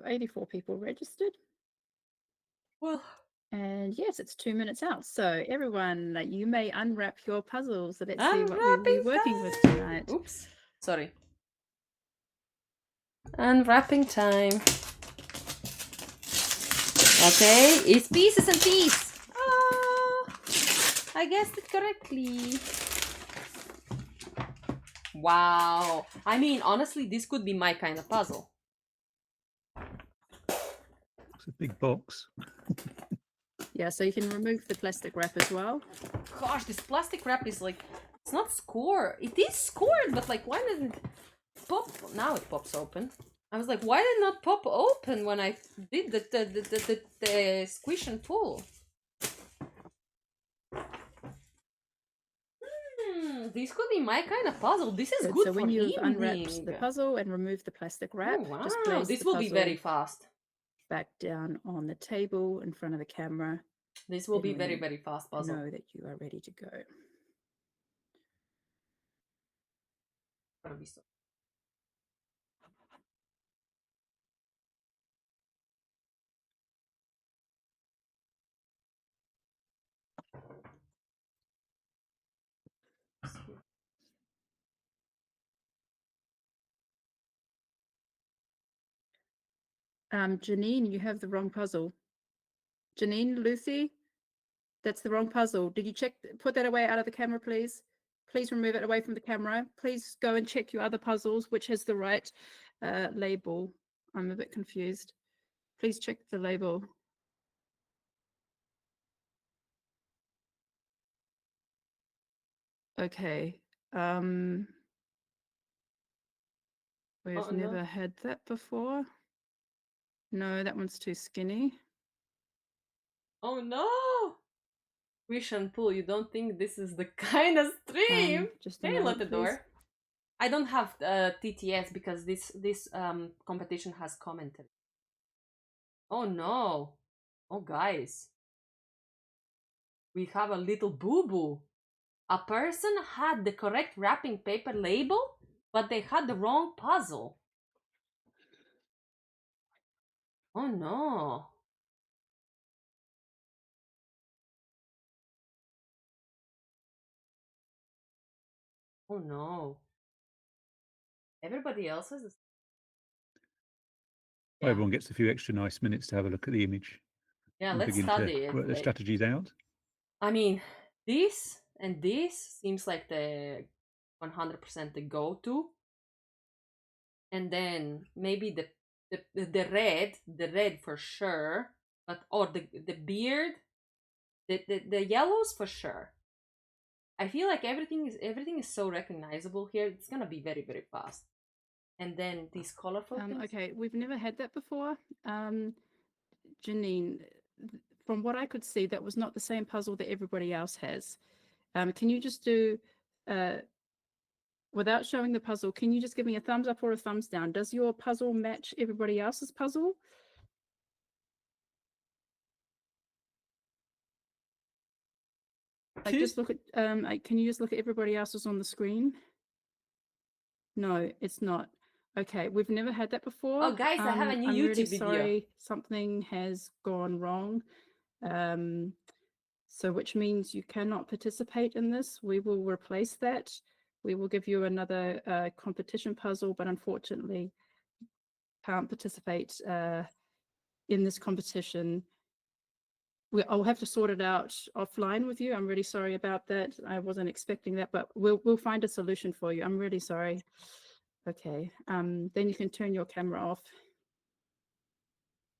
84 people registered. Well, and yes, it's 2 minutes out. So everyone, you may unwrap your puzzles. So let's see what we'll be working with tonight. Oops, sorry. Unwrapping time. Okay, it's Pieces and Peace. Oh, I guessed it correctly. Wow. I mean, honestly, this could be my kind of puzzle. It's a big box. Yeah, so you can remove the plastic wrap as well. Gosh, this plastic wrap is like, it's not scored. It is scored, but like, why didn't it pop? Now it pops open. I was like, why did it not pop open when I did the squish and pull? This could be my kind of puzzle. This is good So for when you've evening. unwrapped the puzzle and removed the plastic wrap, Oh, wow. just place this the will be very fast. back down on the table in front of the camera. This will be very, very fast puzzle. Know that you are ready to go. Gonna be so. Janine, you have the wrong puzzle. Janine, Lucy, that's the wrong puzzle. Did you check? Put that away out of the camera, please. Please remove it away from the camera. Please go and check your other puzzles, which has the right label. I'm a bit confused. Please check the label. Okay. We've never had that before. No, that one's too skinny. Oh no! Wish and pull. You don't think this is the kind of stream? Just Can you let the door? I don't have TTS because this competition has commented. Oh no! Oh guys, we have a little boo-boo. A person had the correct wrapping paper label, but they had the wrong puzzle. Oh no! Oh no! Everybody else has. Yeah. Everyone gets a few extra nice minutes to have a look at the image. Yeah, let's study it. Work the strategies out. I mean, this and this seems like the 100% the go-to, and then maybe the red for sure, but or the beard, the yellows for sure. I feel like everything is so recognizable here. It's gonna be very, very fast. And then these colorful things. Okay, we've never had that before. Janine, from what I could see, that was not the same puzzle that everybody else has. Can you just do, without showing the puzzle, can you just give me a thumbs up or a thumbs down? Does your puzzle match everybody else's puzzle? Like, just look at, can you just look at everybody else's on the screen? No, it's not. Okay, we've never had that before. Oh, guys, I have a new YouTube video. Sorry, something has gone wrong. So which means you cannot participate in this. We will replace that. We will give you another competition puzzle, but unfortunately can't participate in this competition. I'll have to sort it out offline with you. I'm really sorry about that. I wasn't expecting that, but we'll find a solution for you. I'm really sorry. Okay, then you can turn your camera off.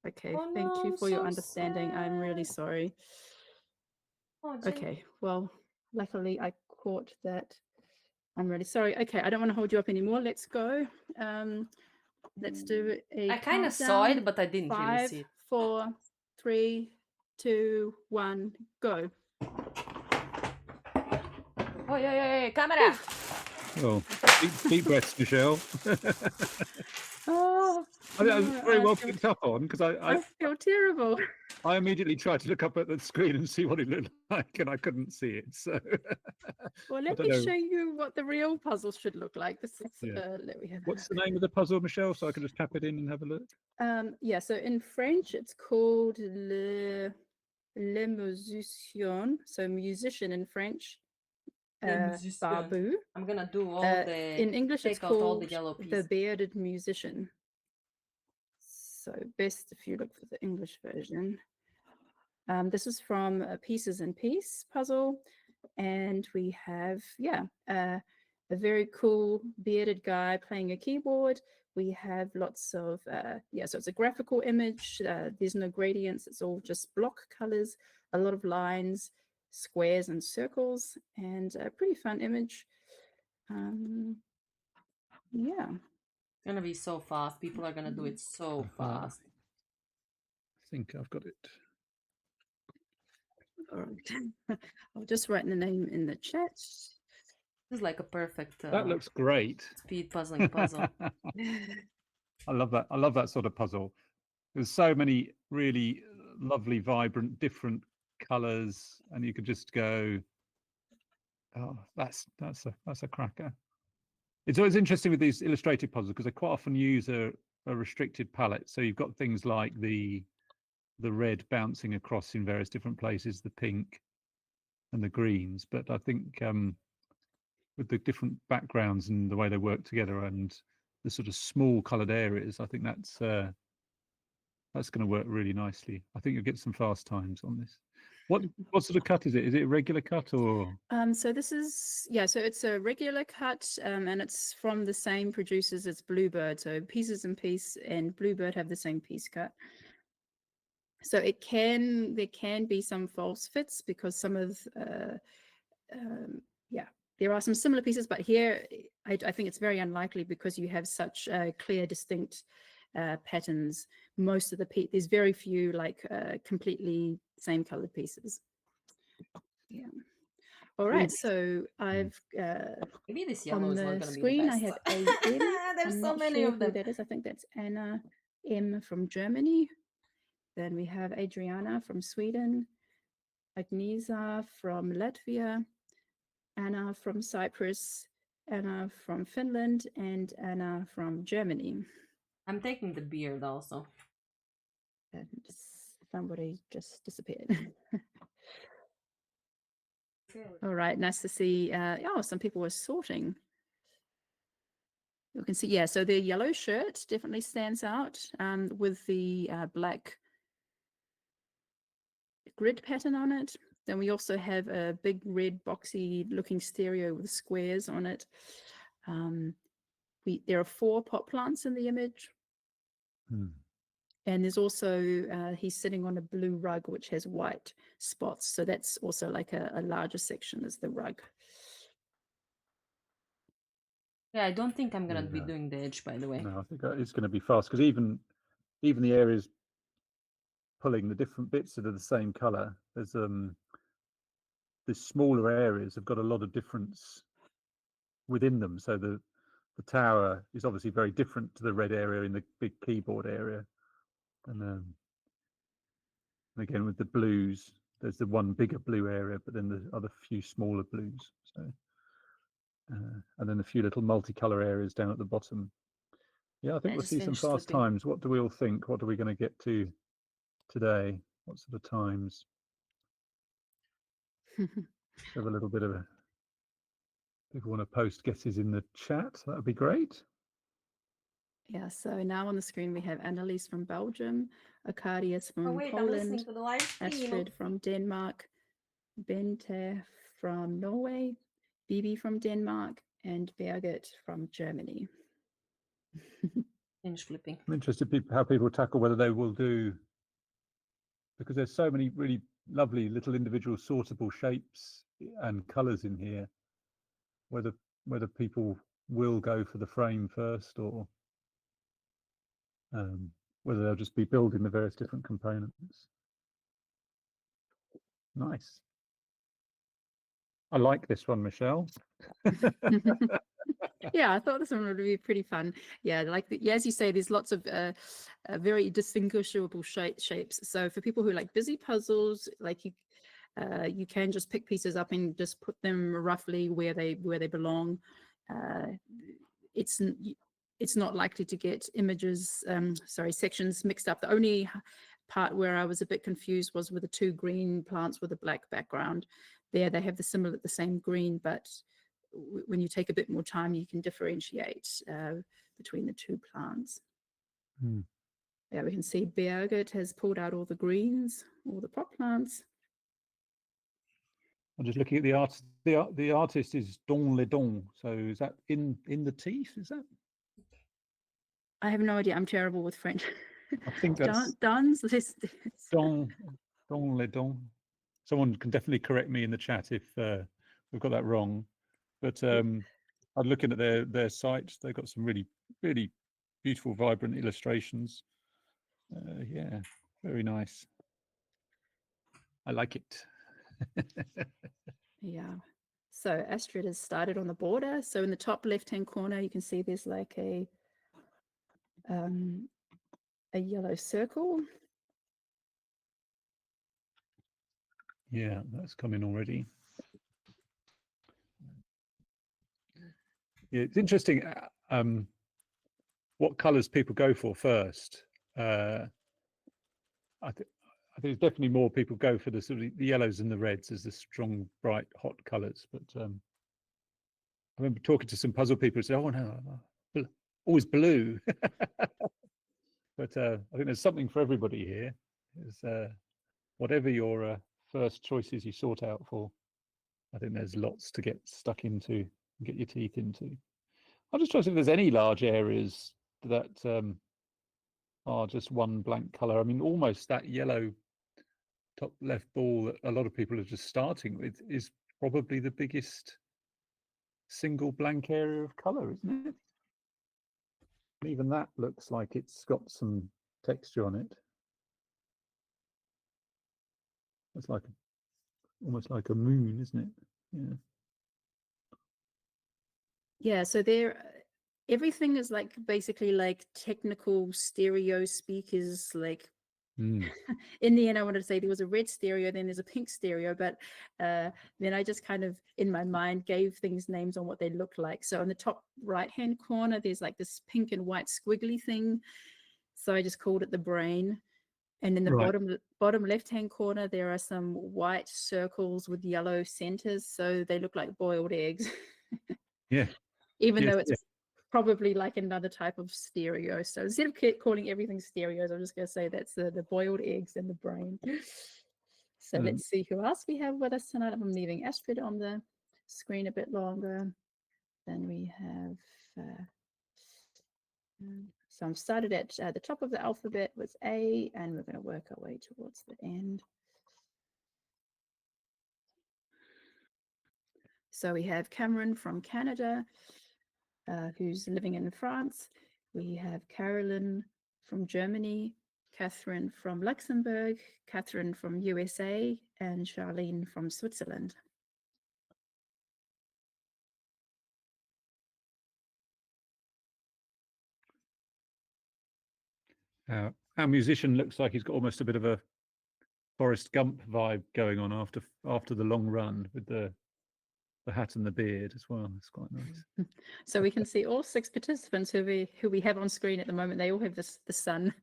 Okay, thank you for your understanding. I'm really sorry. Okay, well, luckily I caught that. I'm really sorry. Okay, I don't want to hold you up anymore. Let's go. Let's do a I kind of saw it, but I didn't really see it. 5, 4, 3, 2, 1, go. Oh, yeah, camera! Oh, deep breaths, Michelle. Oh, I think I was no, very well feel- picked up on because I feel terrible. I immediately tried to look up at the screen and see what it looked like, and I couldn't see it. So, Well, I let don't me know. show you what the real puzzle should look like. This is, Yeah. let me have a What's the name of the puzzle, Michelle? So I can just tap it in and have a look. Yeah, so in French, it's called le musicien, so musician in French, Le musicien. babu. I'm gonna do all the. In English, it's take out all called the yellow the pieces. bearded musician. So best if you look for the English version. This is from Pieces&Peace puzzle, and we have a very cool bearded guy playing a keyboard. We have lots of so it's a graphical image. There's no gradients, it's all just block colors, a lot of lines, squares and circles, and a pretty fun image. Yeah. It's gonna be so fast. People are gonna do it so fast. I think I've got it. All right. I'll just write the name in the chat. This is like a perfect That looks great. speed puzzling puzzle. I love that. I love that sort of puzzle. There's so many really lovely, vibrant, different colors, and you could just go, "Oh, that's a cracker." It's always interesting with these illustrated puzzles because they quite often use a restricted palette. So you've got things like the red bouncing across in various different places, the pink and the greens. But I think with the different backgrounds and the way they work together and the sort of small coloured areas, I think that's going to work really nicely. I think you'll get some fast times on this. What sort of cut is it? Is it a regular cut or? So this is so it's a regular cut, and it's from the same producers as Bluebird. So Pieces&Peace and Bluebird have the same piece cut. So there can be some false fits because some of there are some similar pieces, but here I think it's very unlikely because you have such clear, distinct patterns. Most of the there's very few like completely same colored pieces. Yeah. All right. So I've Maybe this yellow on is not the gonna screen be I the best. have AM. There's I'm so not many sure of who them. that is. I think that's Anna M from Germany. Then we have Adriana from Sweden, Agnieszka from Latvia, Anna from Cyprus, Anna from Finland, and Anna from Germany. I'm taking the beard also. And somebody just disappeared. All right, nice to see. Some people were sorting. You can see, yeah, so the yellow shirt definitely stands out with the black grid pattern on it. Then we also have a big red boxy looking stereo with squares on it. There are 4 pot plants in the image. And there's also, he's sitting on a blue rug, which has white spots. So that's also like a larger section as the rug. Yeah, I don't think I'm gonna be doing the edge, by the way. No, I think it's going to be fast because even the areas pulling the different bits that are the same color, there's the smaller areas have got a lot of difference within them. So the tower is obviously very different to the red area in the big keyboard area, and again with the blues, there's the one bigger blue area, but then the other few smaller blues. So and then a few little multicolor areas down at the bottom. Yeah, I think we'll see some fast times. What do we all think? What are we going to get to today? What sort of times? Have a little bit of a. People want to post guesses in the chat. That would be great. Yeah, so now on the screen we have Annelies from Belgium, Arcadius from Poland, Astrid from Denmark, Bente from Norway, Bibi from Denmark, and Birgit from Germany. Hinge flipping. I'm interested how people tackle whether they will do, because there's so many really lovely little individual sortable shapes and colors in here, whether people will go for the frame first or whether they'll just be building the various different components. Nice. I like this one, Michelle. Yeah, I thought this one would be pretty fun. Yeah, like as you say, there's lots of very distinguishable shapes. So for people who like busy puzzles, like you can just pick pieces up and just put them roughly where they belong. It's not likely to get sections mixed up. The only part where I was a bit confused was with the two green plants with a black background. There they have the same green, but when you take a bit more time, you can differentiate between the two plants. Hmm. Yeah, we can see Birgit has pulled out all the greens, all the pot plants. I'm just looking at the art. The artist is Don Le Don. So is that in the teeth? Is that? I have no idea. I'm terrible with French. I think that's Don's. Don Le Don. Someone can definitely correct me in the chat if we've got that wrong. But I'm looking at their site. They've got some really beautiful, vibrant illustrations. Yeah, very nice. I like it. Yeah. So Astrid has started on the border. So in the top left-hand corner, you can see there's like a yellow circle. Yeah, that's coming already. Yeah, it's interesting what colours people go for first. I think there's definitely more people go for the sort of the yellows and the reds as the strong, bright, hot colours. But I remember talking to some puzzle people who said, "Oh no, always blue." But I think there's something for everybody here. Is whatever your first choices you sort out for. I think there's lots to get stuck into, and get your teeth into. I'm just trying to see if there's any large areas that are just one blank colour. I mean, almost that yellow top left ball that a lot of people are just starting with is probably the biggest single blank area of colour, isn't it? Even that looks like it's got some texture on it. It's like almost like a moon, isn't it? Yeah. Yeah, so everything is like basically like technical stereo speakers. Like Mm. in the end, I wanted to say there was a red stereo, then there's a pink stereo, but then I just kind of in my mind gave things names on what they look like. So in the top right-hand corner, there's like this pink and white squiggly thing. So I just called it the brain. And in the Right. bottom left-hand corner, there are some white circles with yellow centers. So they look like boiled eggs. Yeah. Even Yes, though it's probably like another type of stereo. So instead of calling everything stereos, I'm just going to say that's the boiled eggs and the brain. So let's see who else we have with us tonight. I'm leaving Astrid on the screen a bit longer. Then we have, so I'm started at the top of the alphabet with A, and we're going to work our way towards the end. So we have Cameron from Canada, who's living in France. We have Carolyn from Germany, Catherine from Luxembourg, Catherine from USA, and Charlene from Switzerland. our musician looks like he's got almost a bit of a Forrest Gump vibe going on after the long run with the hat and the beard as well. It's quite nice. So we can see all 6 participants who we have on screen at the moment. They all have the sun,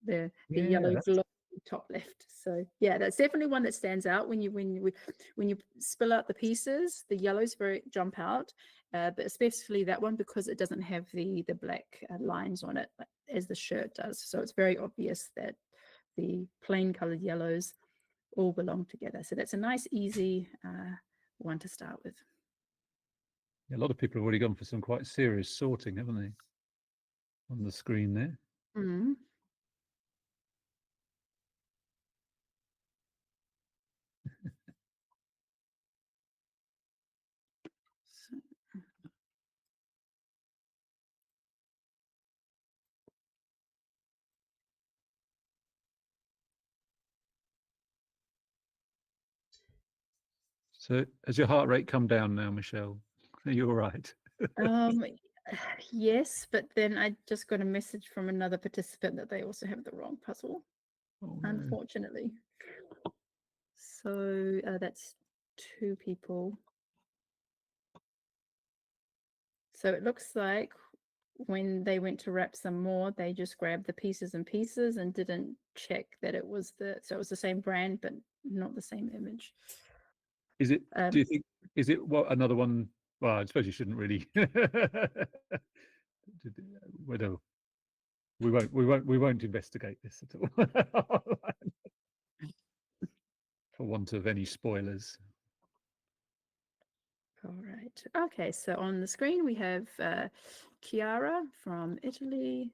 the yellow glow top left. So yeah, that's definitely one that stands out when you spill out the pieces. The yellows jump out, but especially that one because it doesn't have the black lines on it as the shirt does. So it's very obvious that the plain colored yellows all belong together. So that's a nice, easy one to start with. Yeah, a lot of people have already gone for some quite serious sorting, haven't they? On the screen there. Mm-hmm. So has your heart rate come down now, Michelle? Are you all right? Um, yes, but then I just got a message from another participant that they also have the wrong puzzle, Oh, no. unfortunately. So that's 2 people. So it looks like when they went to wrap some more, they just grabbed the pieces and pieces and didn't check that it was so it was the same brand, but not the same image. Is it? Do Um, you think? Is it what another one? Well, I suppose you shouldn't really. Whatever. We won't investigate this at all. For want of any spoilers. all right. Okay, so on the screen we have Chiara from Italy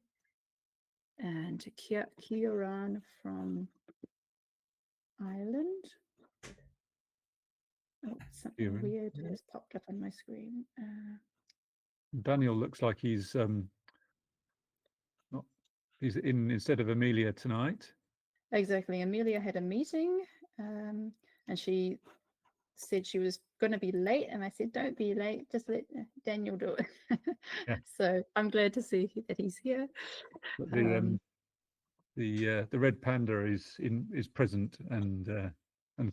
and Kieran from Ireland. Oh, something Kieran, weird yeah. has popped up on my screen. Daniel looks like he's not. He's in instead of Amelia tonight. Exactly. Amelia had a meeting and she said she was going to be late. And I said, don't be late. Just let Daniel do it. Yeah. So I'm glad to see that he's here. But the red panda is present and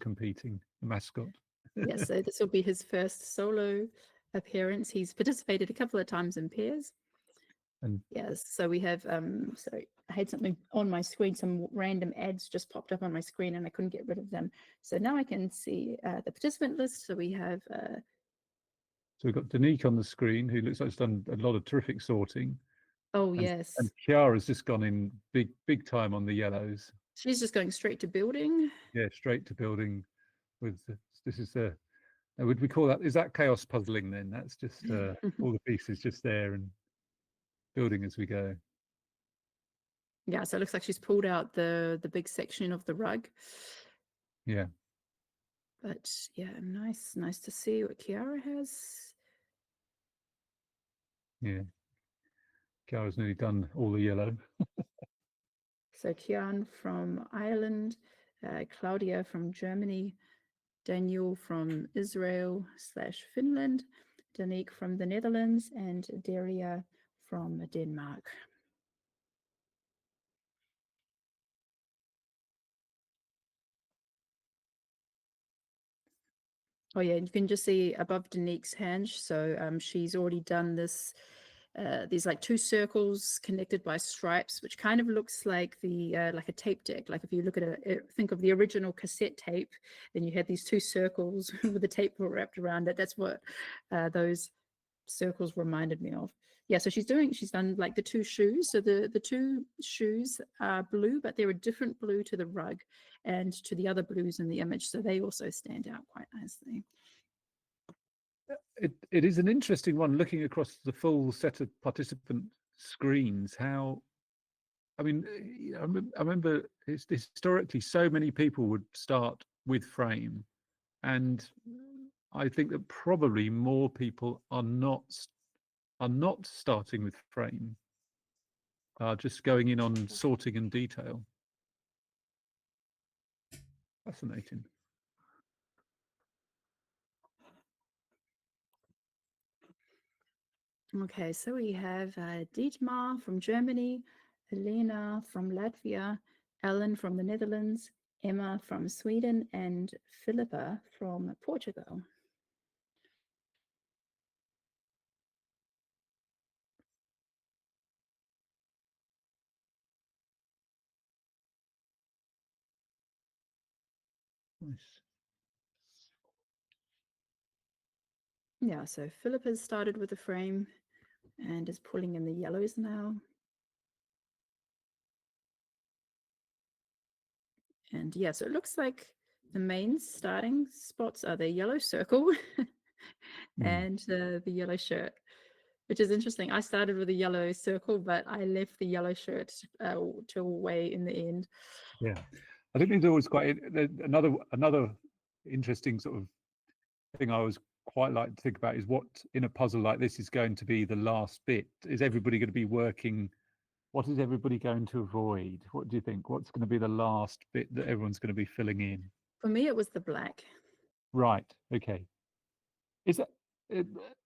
competing, the mascot. Yeah, so this will be his first solo appearance. He's participated a couple of times in pairs. And yes, so we have sorry, I had something on my screen, some random ads just popped up on my screen and I couldn't get rid of them. So now I can see the participant list. So we have so we've got Danique on the screen, who looks like she's done a lot of terrific sorting. oh And yes, Chiara's just gone in big time on the yellows. she's just going straight to building. Yeah, straight to building. With this is the would we call that, is that chaos puzzling then? That's just all the pieces just there and building as we go. Yeah, so it looks like she's pulled out the big section of the rug. Yeah. But yeah, nice to see what Chiara has. Yeah. Chiara's nearly done all the yellow. So Kian from Ireland, Claudia from Germany, Daniel from Israel/Finland, Danique from the Netherlands, and Daria from Denmark. Oh yeah, you can just see above Danique's hand. So she's already done this. There's like 2 circles connected by stripes, which kind of looks like the like a tape deck. Like if you look at think of the original cassette tape, then you had these 2 circles with the tape wrapped around it. That's what those circles reminded me of. Yeah, so she's done like the 2 shoes. So the 2 shoes are blue, but they're a different blue to the rug and to the other blues in the image. So they also stand out quite nicely. It is an interesting one, looking across the full set of participant screens. How, I mean, I remember historically so many people would start with frame, and I think that probably more people are not starting with frame, are just going in on sorting and detail. Fascinating. Okay, so we have Dietmar from Germany, Elena from Latvia, Ellen from the Netherlands, Emma from Sweden, and Philippa from Portugal. Nice. Yeah, so Philippa's started with the frame and is pulling in the yellows now. And yeah, so it looks like the main starting spots are the yellow circle and the yellow shirt, which is interesting. I started with a yellow circle, but I left the yellow shirt till way in the end. Yeah, I think there's always quite another interesting sort of thing I always quite like to think about is what in a puzzle like this is going to be the last bit. Is everybody going to be working? What is everybody going to avoid? What do you think? What's going to be the last bit that everyone's going to be filling in? For me, it was the black. Right. Okay. Is that?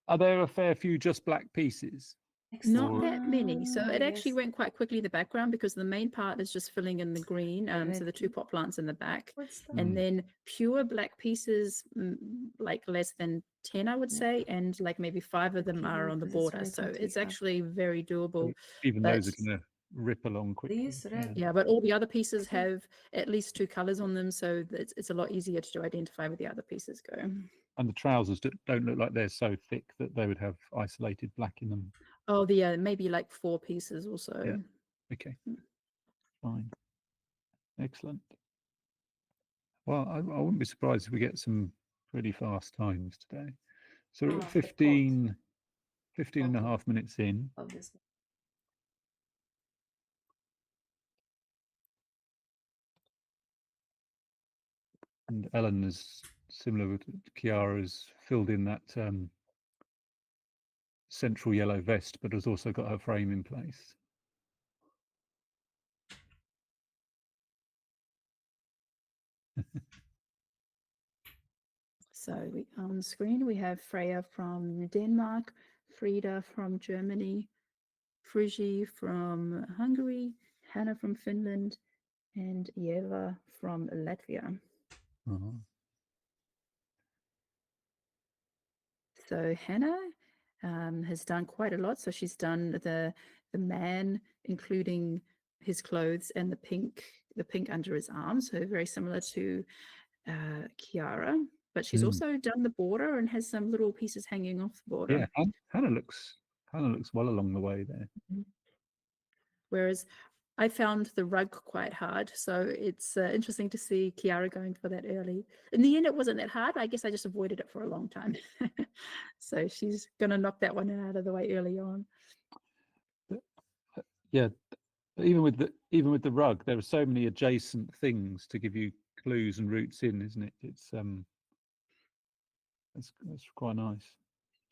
Are there a fair few just black pieces? Not Or- that many. So I it actually guess went quite quickly, the background, because the main part is just filling in the green. So the red 2 pot plants in the back. what's that? And Mm. then pure black pieces, like less than 10, I would Yeah. say. And like maybe 5 of them Okay, are on the because it's border. very So it's complicated. actually very doable. Even But those are going to rip along quickly. These red yeah, but all the other pieces Okay. have at least 2 colors on them. So it's a lot easier to identify where the other pieces go. And the trousers don't look like they're so thick that they would have isolated black in them. Oh, the maybe like 4 pieces or so. Yeah. Okay. Fine. Excellent. Well, I wouldn't be surprised if we get some pretty fast times today. So we're Oh, at the 15 and a half minutes in. of this. And Ellen is similar with Kiara's filled in that central yellow vest, but has also got her frame in place. So on the screen we have Freya from Denmark, Frida from Germany, Frigi from Hungary, Hannah from Finland, and Yeva from Latvia. Uh-huh. So Hannah has done quite a lot. So she's done the man, including his clothes, and the pink under his arm. So very similar to Kiara. But she's also done the border and has some little pieces hanging off the border. Yeah, Hannah looks well along the way there. Whereas I found the rug quite hard. So it's interesting to see Kiara going for that early. In the end, it wasn't that hard. I guess I just avoided it for a long time. So she's going to knock that one out of the way early on. Yeah, even with the rug, there are so many adjacent things to give you clues and routes in, isn't it? It's that's quite nice.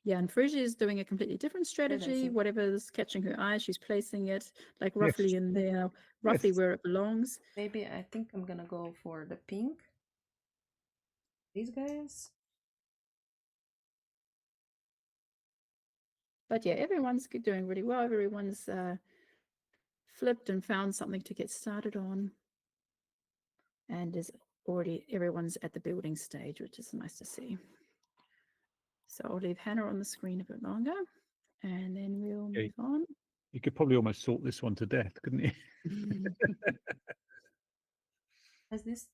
Yeah, and Frisia is doing a completely different strategy. see. Whatever's catching her eye, she's placing it like Yes. roughly in there, roughly Yes. where it belongs. Maybe I think I'm gonna go for the pink. These guys. But yeah, everyone's doing really well. Everyone's flipped and found something to get started on. And everyone's at the building stage, which is nice to see. So I'll leave Hannah on the screen a bit longer, and then we'll move on. You could probably almost sort this one to death, couldn't you? Has this?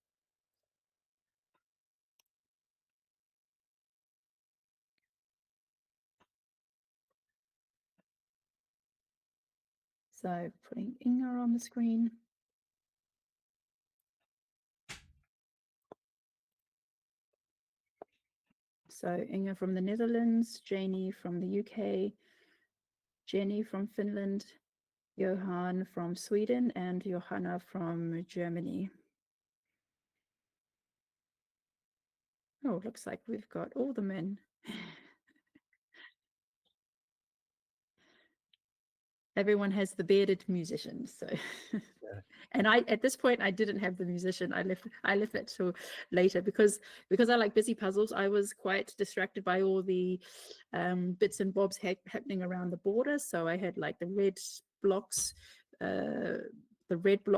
So putting Inga on the screen. So Inga from the Netherlands, Janie from the UK, Jenny from Finland, Johan from Sweden, and Johanna from Germany. Oh, looks like we've got all the men. Everyone has the bearded musician. So, and at this point I didn't have the musician. I left it till later because I like busy puzzles. I was quite distracted by all the bits and bobs happening around the border. So I had like the red blocks,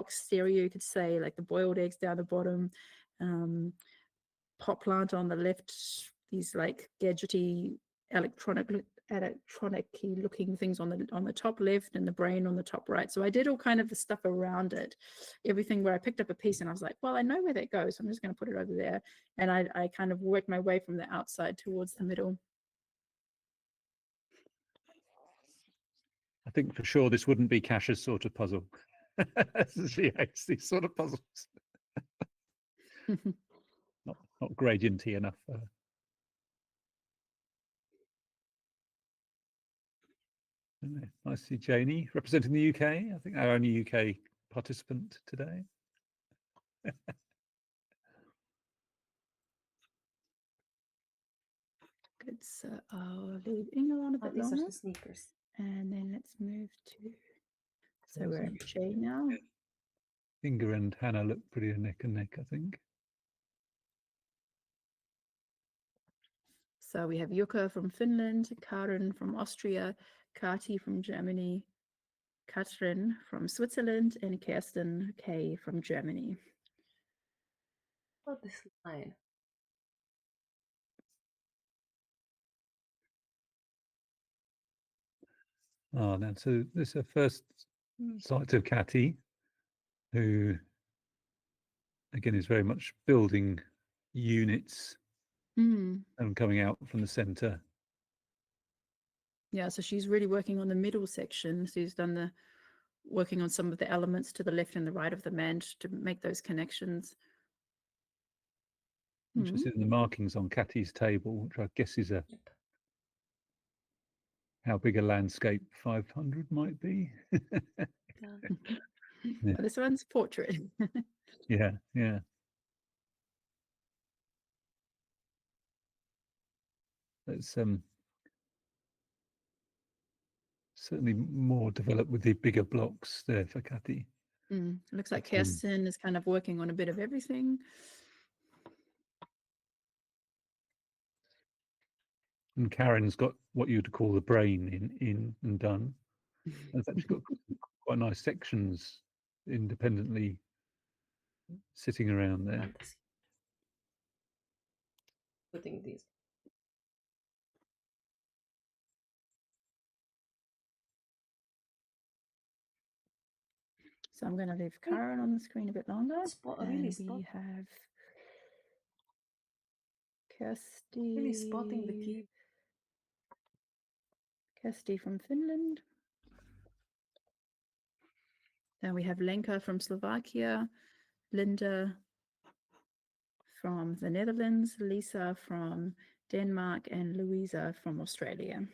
stereo, you could say, like the boiled eggs down the bottom, pot plant on the left, these like gadgety electronic-y looking things on the top left, and the brain on the top right. So I did all kind of the stuff around it, everything where I picked up a piece and I was like, well, I know where that goes, so I'm just going to put it over there. And I kind of worked my way from the outside towards the middle. I think for sure this wouldn't be Cash's sort of puzzle. She hates these sort of puzzles. not gradienty enough for her. Nice to see Janie representing the UK. I think our only UK participant today. Good. So I'll leave Inga on a bit These are longer, the sneakers. and then let's move to. So we're at J now. Inga and Hannah look pretty neck and neck, I think. So we have Jukka from Finland, Karen from Austria, Kati from Germany, Katrin from Switzerland, and Kirsten K from Germany. What this line? Oh, now, so this is our first sight of Kati, who, again, is very much building units and coming out from the center. Yeah, so she's really working on the middle section. She's done the working on some of the elements to the left and the right of the man to make those connections. Interested in the markings on Kati's table, which I guess is how big a landscape 500 might be. Well, this one's portrait. Yeah, yeah. It's certainly more developed with the bigger blocks there for Kati. Looks like Kirsten is kind of working on a bit of everything. And Karen's got what you'd call the brain in and done. It's actually got quite nice sections independently sitting around there. Fantasy. Putting these. So I'm going to leave Karen on the screen a bit longer. Really we have Kirsty. Really spotting the key. Kirsty from Finland. Then we have Lenka from Slovakia, Linda from the Netherlands, Lisa from Denmark, and Louisa from Australia.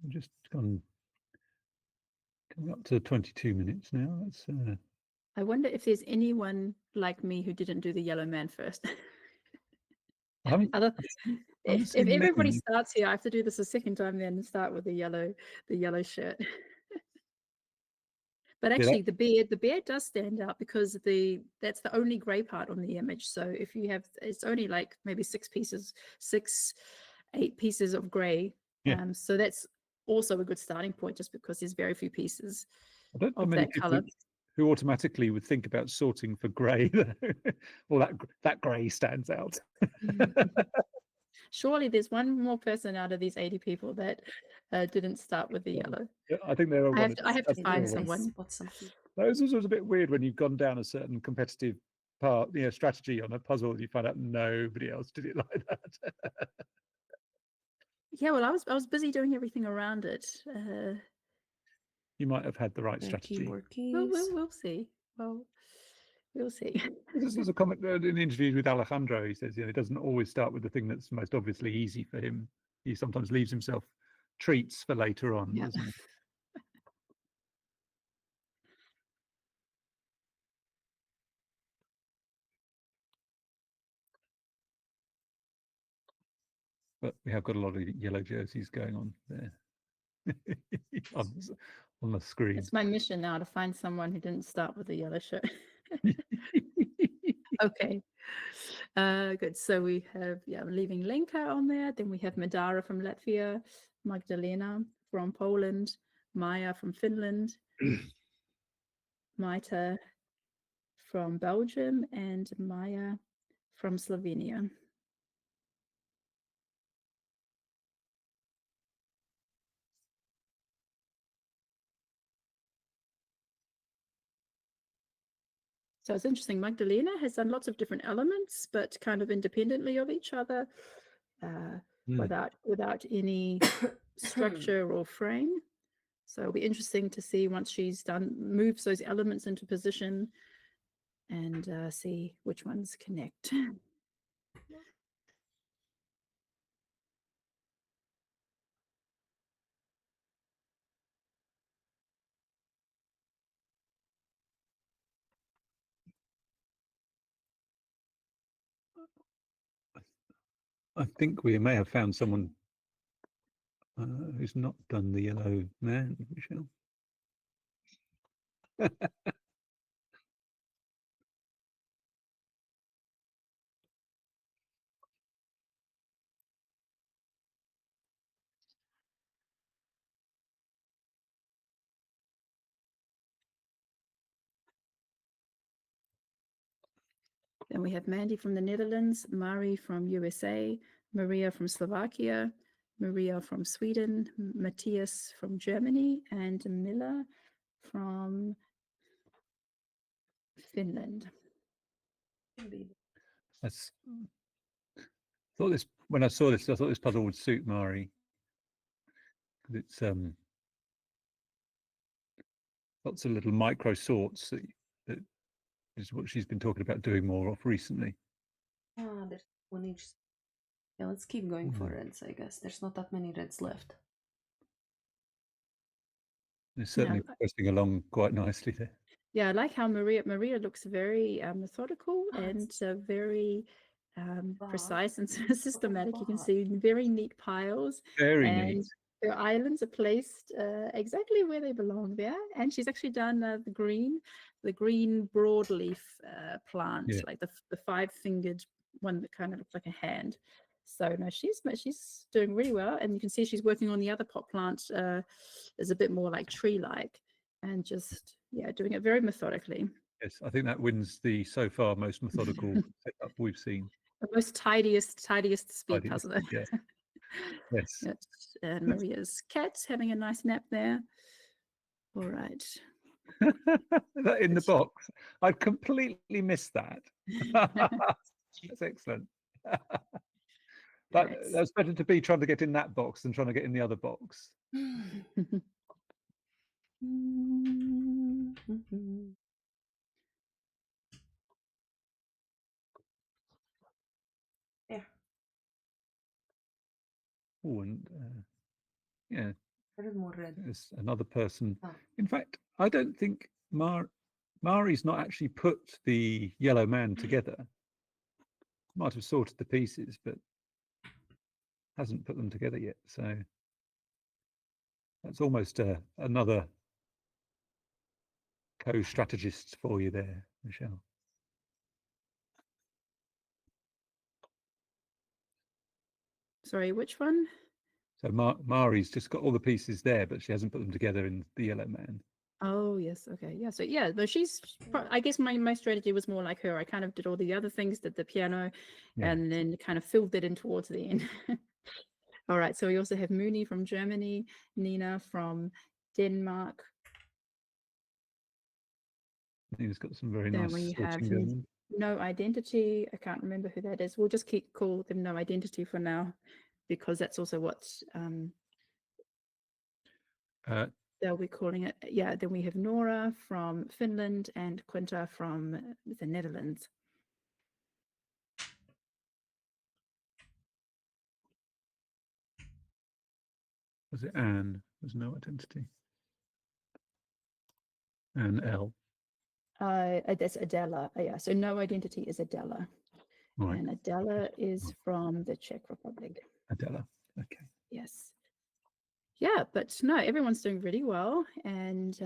Just coming up to 22 minutes now. That's I wonder if there's anyone like me who didn't do the yellow man first. If everybody starts here, I have to do this a second time then start with the yellow shirt. But actually the beard does stand out because that's the only gray part on the image. So if you have, it's only like maybe 8 pieces of gray. So that's also a good starting point just because there's very few pieces of that color. Who automatically would think about sorting for grey. Well, that grey stands out. Surely there's one more person out of these 80 people that didn't start with the yellow. Yeah, I think there are. I have to find someone. This was a bit weird when you've gone down a certain competitive part, strategy on a puzzle, and you find out nobody else did it like that. Yeah, well, I was busy doing everything around it. You might have had the right strategy. We'll see. Well, we'll see. There's a comment in the interview with Alejandro. He says, he doesn't always start with the thing that's most obviously easy for him. He sometimes leaves himself treats for later on, doesn't he? But we have got a lot of yellow jerseys going on there on the screen. It's my mission now to find someone who didn't start with a yellow shirt. Okay. Good. So we have, we're leaving Lenka on there. Then we have Madara from Latvia, Magdalena from Poland, Maya from Finland, Maita from Belgium, and Maya from Slovenia. So it's interesting. Magdalena has done lots of different elements, but kind of independently of each other, without any structure or frame. So it'll be interesting to see once she's moves those elements into position and see which ones connect. I think we may have found someone who's not done the yellow man, Michelle. Then we have Mandy from the Netherlands, Mari from USA, Maria from Slovakia, Maria from Sweden, Matthias from Germany, and Miller from Finland. That's thought this when I saw this, I thought this puzzle would suit Mari. It's lots of little micro sorts that is what she's been talking about doing more of recently. Ah, there's one each. Yeah, let's keep going for reds, I guess. There's not that many reds left. It's certainly progressing along quite nicely there. Yeah, I like how Maria looks very methodical Ah, and very precise and systematic. You can wow. see very neat piles. Very and neat. her islands are placed exactly where they belong there. And she's actually done the green broadleaf plant, Yeah. like the 5-fingered one that kind of looks like a hand. So no, she's doing really well. And you can see she's working on the other pot plant is a bit more like tree-like, and just doing it very methodically. Yes, I think that wins the so far most methodical setup we've seen. The most tidiest speed Tidiest, puzzler. yeah. Yes. Yes. And Maria's cat's having a nice nap there. All right. That in the box. I've completely missed that. That's excellent. That's better to be trying to get in that box than trying to get in the other box. There. Oh, and yeah, There's more red. there's another person. Oh. In fact, I don't think Mari's not actually put the yellow man together. Might have sorted the pieces, but hasn't put them together yet. So that's almost another co-strategist for you there, Michelle. Sorry, which one? So Mari's just got all the pieces there, but she hasn't put them together in the yellow man. Oh, yes. Okay. Yeah. So, yeah, but I guess my strategy was more like her. I kind of did all the other things, did the piano, and then kind of filled it in towards the end. All right. So we also have Mooney from Germany, Nina from Denmark. Nina's got some very Then nice we have sketching going on. No Identity. I can't remember who that is. We'll just call them No Identity for now, because that's also what they'll be calling it. Yeah, then we have Nora from Finland and Quinta from the Netherlands. Was it Anne? There's No Identity. Anne L. That's Adela. Yeah, so No Identity is Adela. Right. And Adela is from the Czech Republic. Adela. Okay. Yes. Yeah, but no, everyone's doing really well. And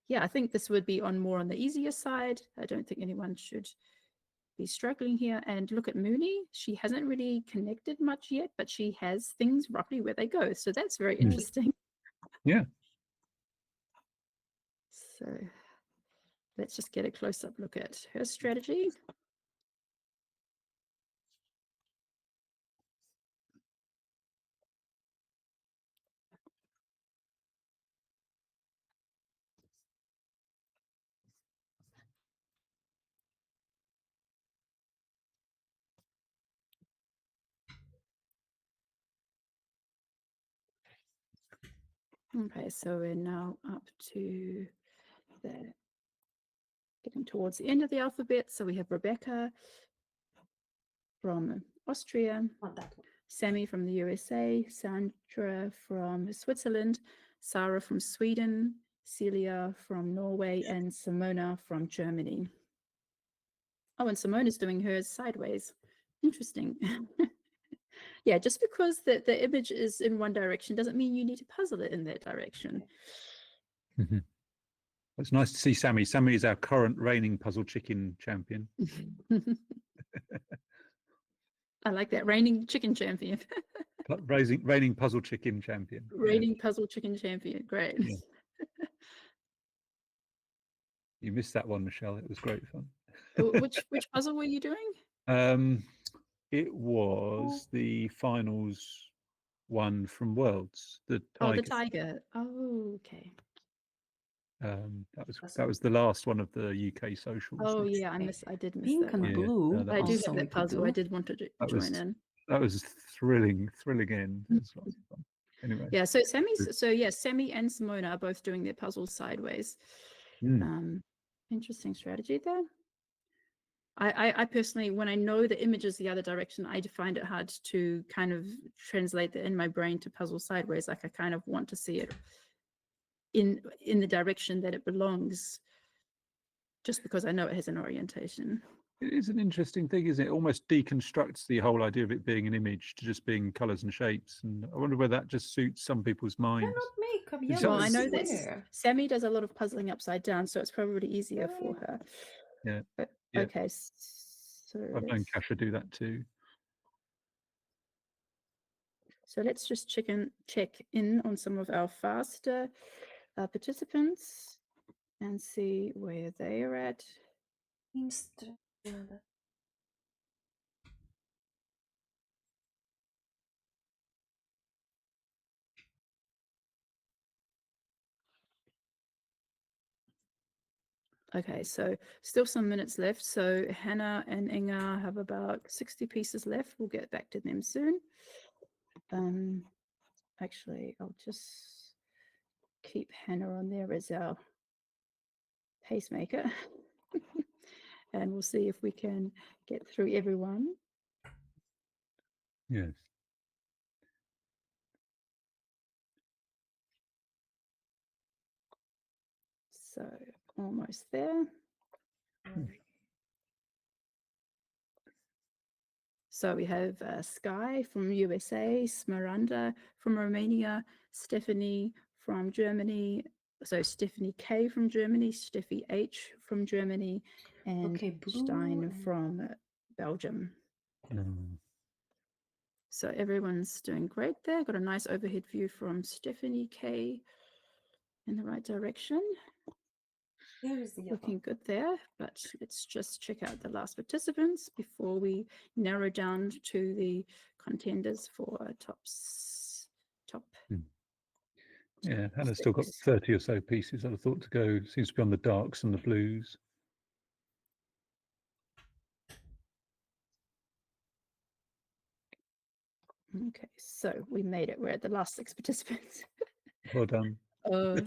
yeah, I think this would be more on the easier side. I don't think anyone should be struggling here. And look at Mooney. She hasn't really connected much yet, but she has things roughly where they go. So that's very interesting. Yeah. So let's just get a close-up look at her strategy. Okay, so we're now up to getting towards the end of the alphabet. So we have Rebecca from Austria, Sammy from the USA, Sandra from Switzerland, Sarah from Sweden, Celia from Norway, and Simona from Germany. Oh, and Simona's doing hers sideways. Interesting. Yeah, just because the image is in one direction doesn't mean you need to puzzle it in that direction. Mm-hmm. It's nice to see Sammy. Sammy is our current reigning puzzle chicken champion. I like that, reigning chicken champion. Reigning puzzle chicken champion. Reigning puzzle chicken champion. Great. Yeah. You missed that one, Michelle. It was great fun. Which puzzle were you doing? It was the finals one from Worlds, the Oh, the tiger. tiger. Oh, okay. That was the last one of the UK socials. Oh which- yeah, I did miss Pink that and one. blue. that I do was- have also we that could puzzle. I do. did want to That join was in. that was thrilling end. It was lots of fun. Anyway, Yeah, so Sammy and Simona are both doing their puzzles sideways. Interesting strategy there. I personally, when I know the image is the other direction, I find it hard to kind of translate that in my brain to puzzle sideways. Like I kind of want to see it in the direction that it belongs, just because I know it has an orientation. it is an interesting thing, isn't it? It almost deconstructs the whole idea of it being an image to just being colours and shapes. And I wonder whether that just suits some people's minds. Cannot make a It's yellow Well, I know that square. Sammy does a lot of puzzling upside down, so it's probably easier for her. Yeah. But, Yeah. okay, so I've known Kasha do that too. So let's just check in on some of our faster participants and see where they are at. Okay, so still some minutes left. So Hannah and Inga have about 60 pieces left. We'll get back to them soon. Actually, I'll just keep Hannah on there as our pacemaker. And we'll see if we can get through everyone. Yes. So almost there. So we have Sky from USA, Smaranda from Romania, Stephanie from Germany, so Stephanie K from Germany, Steffi H from Germany, and Okay, Stein from Belgium. So everyone's doing great there. Got a nice overhead view from Stephanie K in the right direction. There's the Looking good there, but let's just check out the last participants before we narrow down to the contenders for top. Yeah, Hannah's still got 6. 30 or so pieces. I'd have thought to go, seems to be on the darks and the blues. Okay, so we made it. We're at the last 6 participants. Well done. So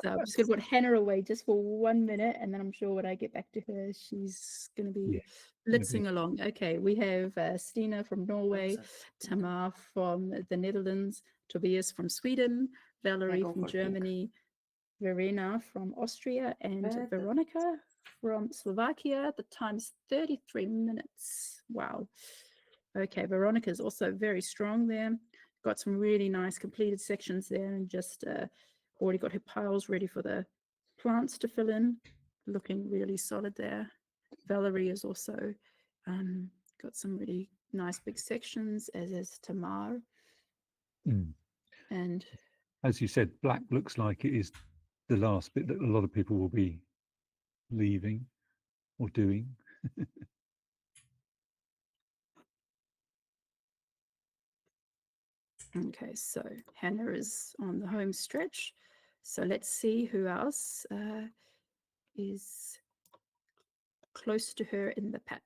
I'm just going to put Hannah away just for 1 minute, and then I'm sure when I get back to her, she's going to be blitzing along. Okay, we have Stina from Norway, Tamar from the Netherlands, Tobias from Sweden, Valerie from Germany, Verena from Austria, and Veronica from Slovakia. The time's 33 minutes. Wow. Okay, Veronica is also very strong there. Got some really nice completed sections there, and just already got her piles ready for the plants to fill in. Looking really solid there. Valerie is also got some really nice big sections, as is Tamar. And as you said, black looks like it is the last bit that a lot of people will be leaving or doing. okay, so Hannah is on the home stretch. So let's see who else is close to her in the pack.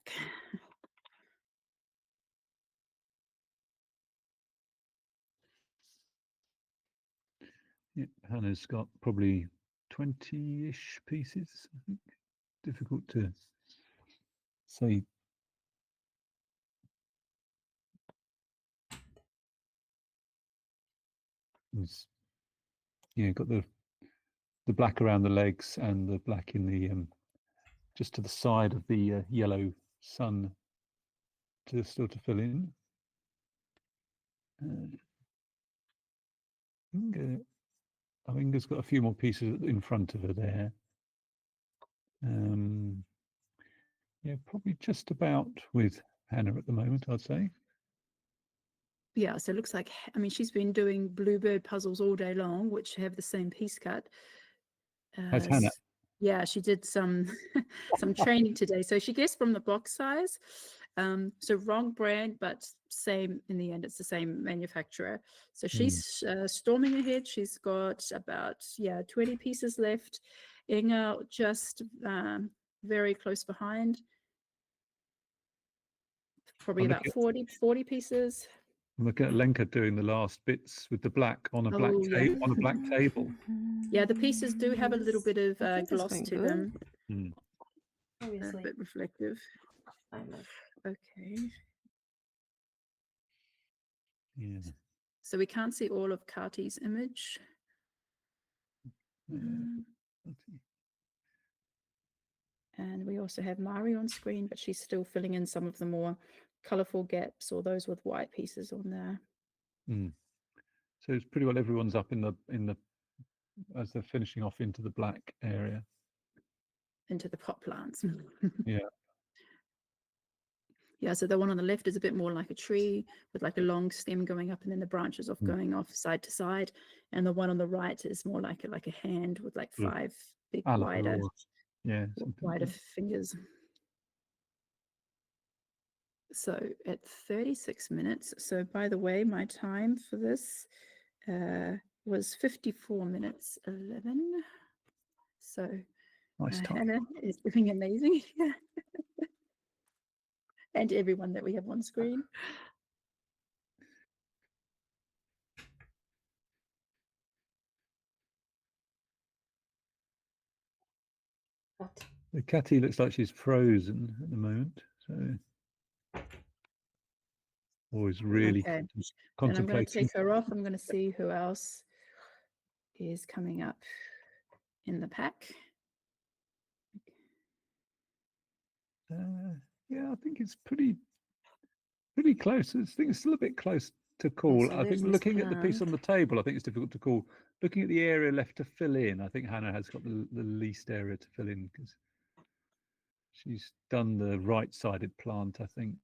Yeah, Hannah's got probably 20-ish pieces, I think. Difficult to say. Yeah, got the black around the legs and the black in the just to the side of the yellow sun still to fill in. Inga's got a few more pieces in front of her there. Yeah, probably just about with Hannah at the moment, I'd say. Yeah, so it looks like, I mean, she's been doing bluebird puzzles all day long, which have the same piece cut. Has Hannah? Yeah, she did some some training today. So she guessed from the box size. So wrong brand, but same in the end. It's the same manufacturer. So she's storming ahead. She's got about 20 pieces left. Inga just very close behind. Probably about 40 pieces. Look at Lenka doing the last bits with the black on a black Oh, yeah. on a black table. Yeah, the pieces do have a little bit of I think it's gloss going to good. them. A Obviously. bit reflective. Okay. Yeah. So we can't see all of Kati's image. And we also have Mari on screen, but she's still filling in some of the more colorful gaps or those with white pieces on there. So it's pretty well everyone's up in the as they're finishing off into the black area. Into the pot plants. Yeah. Yeah, so the one on the left is a bit more like a tree with like a long stem going up and then the branches off going off side to side. And the one on the right is more like a hand with like 5 big wider fingers. So at 36 minutes. So by the way, my time for this was 54 minutes 11. So nice time. Hannah is doing amazing. And everyone that we have on screen. What? The Catty looks like she's frozen at the moment. So always really contemplating. And I'm going to take her off. I'm going to see who else is coming up in the pack. Yeah, I think it's pretty close. I think it's still a bit close to call. So I think looking at the piece on the table, I think it's difficult to call. Looking at the area left to fill in, I think Hannah has got the least area to fill in because she's done the right-sided plant, I think,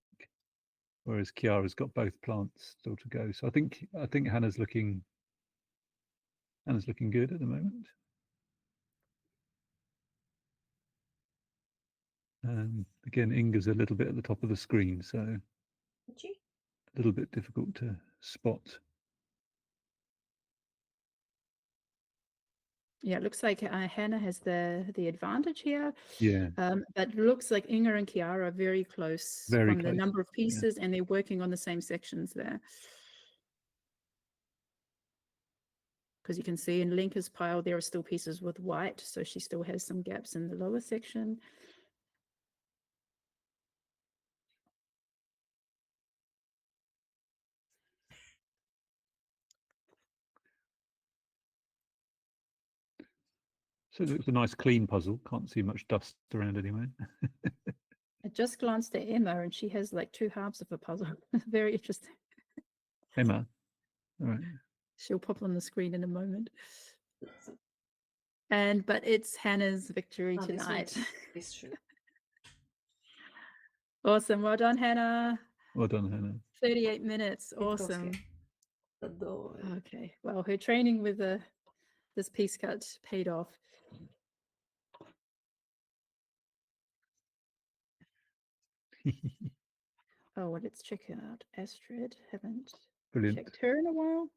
whereas Chiara's got both plants still to go. So I think Hannah's looking good at the moment. Again, Inga's a little bit at the top of the screen, so a little bit difficult to spot. Yeah, it looks like Hannah has the advantage here. Yeah. But it looks like Inga and Chiara are very close from the number of pieces, and they're working on the same sections there. Because you can see in Lenka's pile, there are still pieces with white, so she still has some gaps in the lower section. So it looks a nice clean puzzle. Can't see much dust around anywhere. I just glanced at Emma and she has like 2 halves of a puzzle. Very interesting. Emma. All right. She'll pop on the screen in a moment. But it's Hannah's victory tonight. This true. Awesome. Well done, Hannah. Well done, Hannah. 38 minutes. Awesome. Okay. Well, her training with this piece cut paid off. Oh, well, let's check out Astrid. Haven't checked her in a while.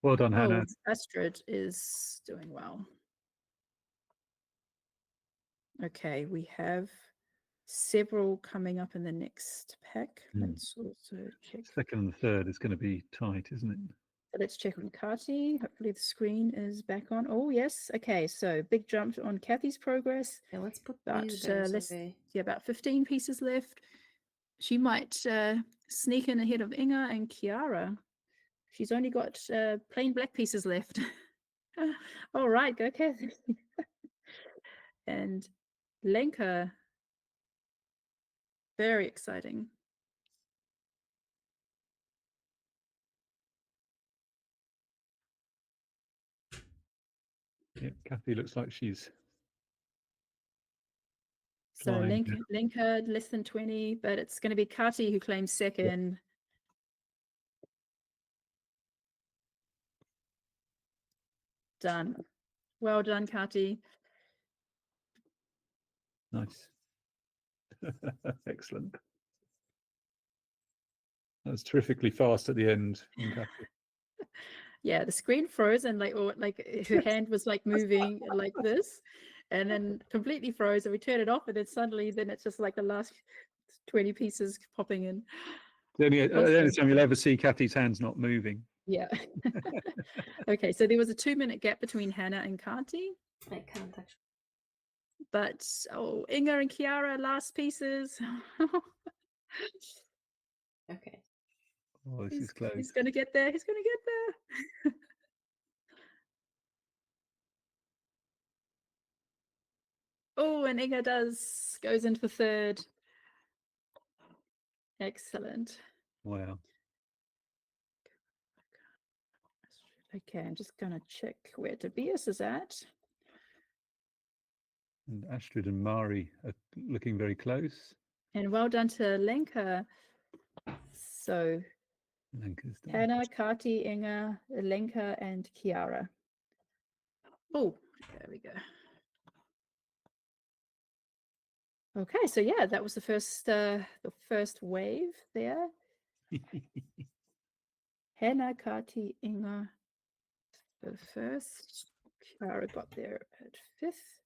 Well done, Hannah. Astrid is doing well. Okay, we have several coming up in the next pack. Let's also check. Second and third is going to be tight, isn't it? So let's check on Kati. Hopefully the screen is back on. Oh, yes. Okay, so big jump on Kathy's progress. Yeah, let's put about 15 pieces left. She might sneak in ahead of Inga and Chiara. She's only got plain black pieces left. All right, go Kathy. And Lenka, very exciting. Yeah, Kathy looks like she's. So Lenka less than 20, but it's going to be Kati who claims second. Done. Well done, Kati. Nice. Excellent. That was terrifically fast at the end from Kathy. Yeah, the screen froze and her hand was like moving like this, and then completely froze, and we turned it off, and then suddenly it's just like the last 20 pieces popping in. The only Awesome. time you'll ever see Kathy's hands not moving. Yeah. Okay, so there was a 2-minute gap between Hannah and Kati, I can't actually. but Inga and Kiara, last pieces. Okay. Oh, this is close. He's gonna get there. He's gonna get there. Oh, and Inga goes into third. Excellent. Wow. Okay, I'm just gonna check where Tobias is at. And Astrid and Mari are looking very close. And well done to Lenka. So Lenka's done. Hannah, Kati, Inga, Lenka, and Kiara. Oh, there we go. Okay, so yeah, that was the first wave there. Hannah, Kati, Inga, the first. Kiara got there at 5th.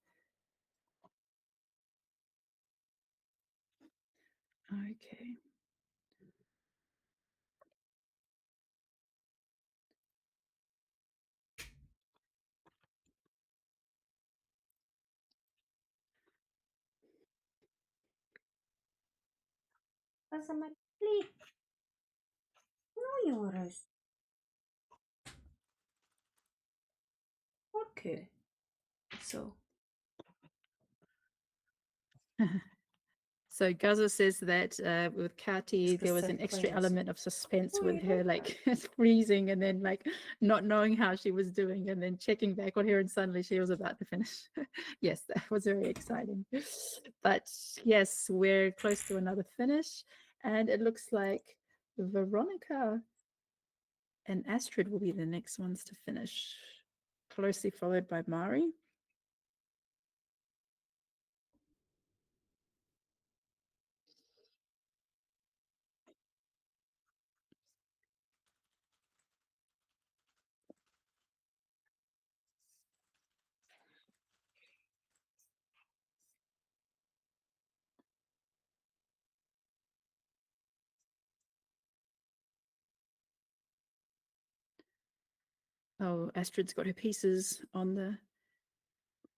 Okay. Okay. So So Gaza says that with Kati, It's the there was an same extra place. element of suspense Oh, with you her, like like freezing and then like not knowing how she was doing and then checking back on her and suddenly she was about to finish. Yes, that was very exciting. But yes, we're close to another finish and it looks like Veronica and Astrid will be the next ones to finish, closely followed by Mari. Oh, Astrid's got her pieces on the